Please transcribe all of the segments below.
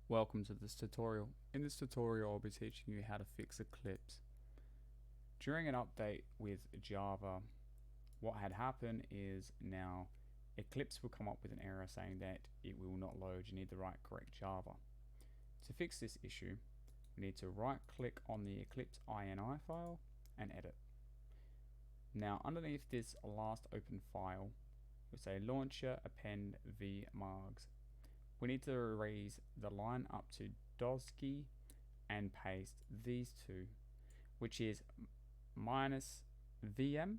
Welcome to this tutorial. In this tutorial I'll be teaching you how to fix Eclipse. During an update with Java, what had happened is now Eclipse will come up with an error saying that it will not load, you need the right correct Java. To fix this issue, we need to right click on the Eclipse INI file and edit. Now underneath this last open file, we'll say launcher append vmargs. We need to erase the line up to Dosky and paste these two, which is minus VM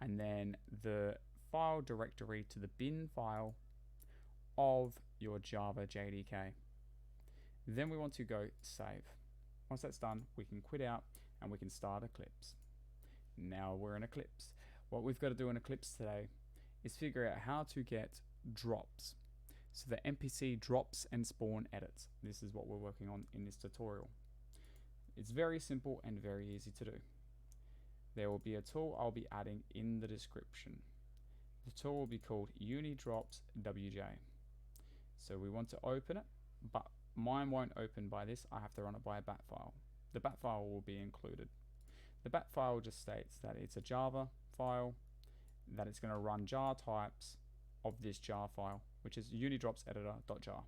and then the file directory to the bin file of your Java JDK. Then we want to go save. Once that's done, we can quit out and we can start Eclipse. Now we're in Eclipse. What we've got to do in Eclipse today is figure out how to get drops. So the MPC drops and spawn edits. This is what we're working on in this tutorial. It's very simple and very easy to do. There will be a tool I'll be adding in the description. The tool will be called UniDropsWJ. So we want to open it, but mine won't open by this. I have to run it by a bat file. The bat file will be included. The bat file just states that it's a Java file, that it's going to run jar types of this jar file, which is unidropseditor.jar.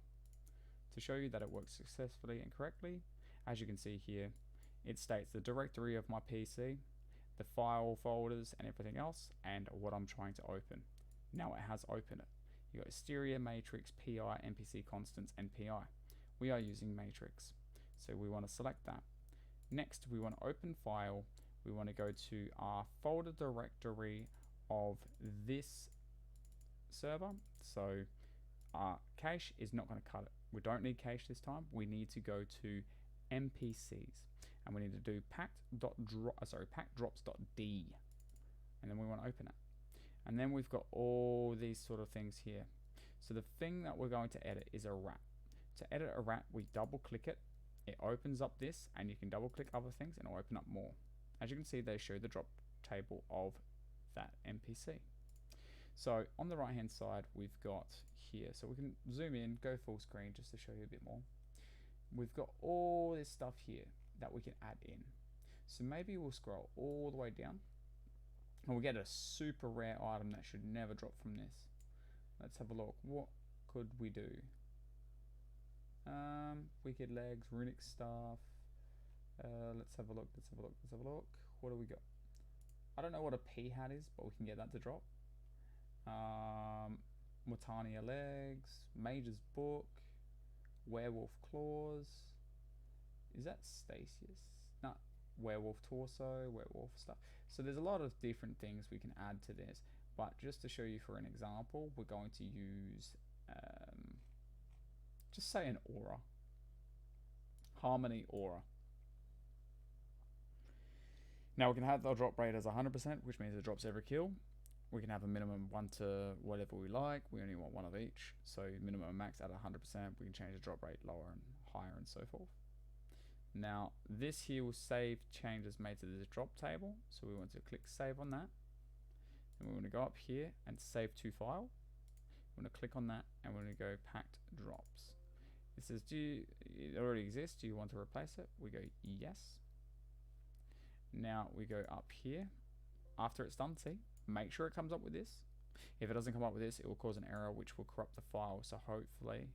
To show you that it works successfully and correctly, as you can see here, it states the directory of my PC, the file folders and everything else, and what I'm trying to open. Now it has opened it. You got stereo, matrix, PI, MPC constants, and PI. We are using matrix, so we want to select that. Next, we want to open file. We want to go to our folder directory of this server. So cache is not going to cut it. We don't need cache this time. We need to go to MPCs and we need to do packdrops.d, and then we want to open it. And then we've got all these sort of things here. So the thing that we're going to edit is a wrap. To edit a wrap, we double click it. It opens up this, and you can double click other things and it'll open up more. As you can see, they show the drop table of that MPC. So on the right hand side we've got here, so we can zoom in, go full screen just to show you a bit more. We've got all this stuff here that we can add in. So maybe we'll scroll all the way down and we'll get a super rare item that should never drop from this. Let's have a look. What could we do? Wicked legs, runic staff. Let's have a look. What do we got? I don't know what a P hat is, but we can get that to drop. Mortania legs, Mage's book, werewolf claws. Is that Stasius? No, werewolf torso, werewolf stuff. So there's a lot of different things we can add to this, but just to show you for an example, we're going to use just say an aura, harmony aura. Now we can have the drop rate as 100%, which means it drops every kill. We can have a minimum 1 to whatever we like. We only want 1 of each. So minimum and max at 100%. We can change the drop rate lower and higher and so forth. Now this here will save changes made to this drop table. So we want to click save on that. And we want to go up here and save to file. We want to click on that and we're going to go packed drops. It says, it already exists? Do you want to replace it? We go yes. Now we go up here. After it's done, see? Make sure it comes up with this. If it doesn't come up with this, it will cause an error which will corrupt the file. So hopefully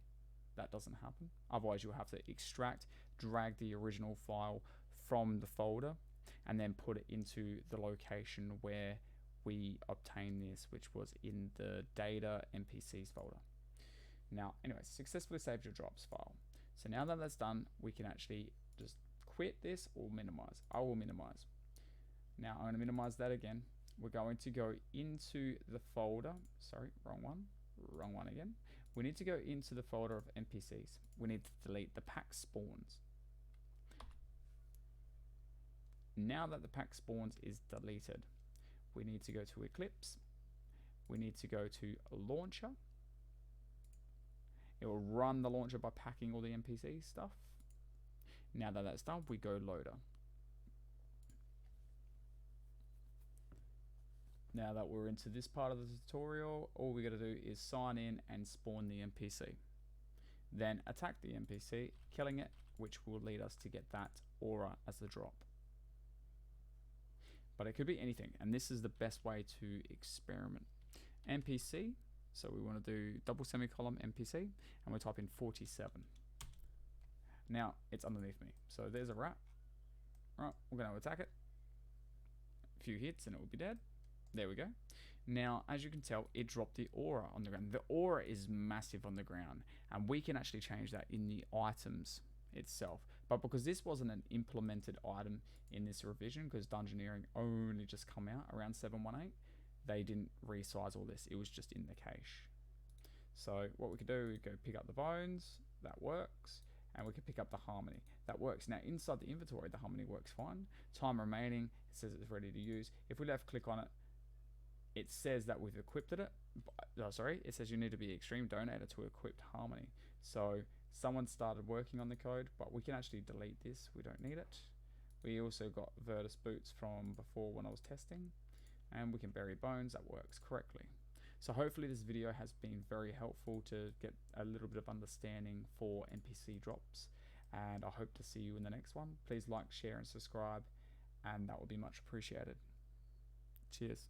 that doesn't happen. Otherwise you'll have to extract, drag the original file from the folder and then put it into the location where we obtained this, which was in the data MPCs folder. Now, anyway, successfully saved your drops file. So now that that's done, we can actually just quit this or minimize. I will minimize. Now I'm going to minimize that again. We're going to go into the folder. Sorry, wrong one again. We need to go into the folder of NPCs. We need to delete the pack spawns. Now that the pack spawns is deleted, we need to go to Eclipse. We need to go to launcher. It will run the launcher by packing all the NPC stuff. Now that that's done, we go loader. Now that we're into this part of the tutorial, all we got to do is sign in and spawn the NPC. then attack the NPC, killing it, which will lead us to get that aura as the drop. But it could be anything, and this is the best way to experiment. NPC, so we want to do double semicolon NPC, and we type in 47. Now it's underneath me, so there's a rat. Right, we're going to attack it. A few hits and it will be dead. There we go. Now, as you can tell, it dropped the aura on the ground. The aura is massive on the ground, and we can actually change that in the items itself. But because this wasn't an implemented item in this revision, because Dungeoneering only just come out around 7.18, they didn't resize all this. It was just in the cache. So what we could do, we go pick up the bones. That works. And we can pick up the harmony. That works. Now inside the inventory, the harmony works fine. Time remaining, it says it's ready to use. If we left click on it, it says that we've equipped it. It says you need to be extreme donator to equip harmony. So someone started working on the code, but we can actually delete this. We don't need it. We also got Virtus boots from before when I was testing, and we can bury bones. That works correctly. So hopefully this video has been very helpful to get a little bit of understanding for NPC drops, and I hope to see you in the next one. Please like, share and subscribe, and that would be much appreciated. Cheers.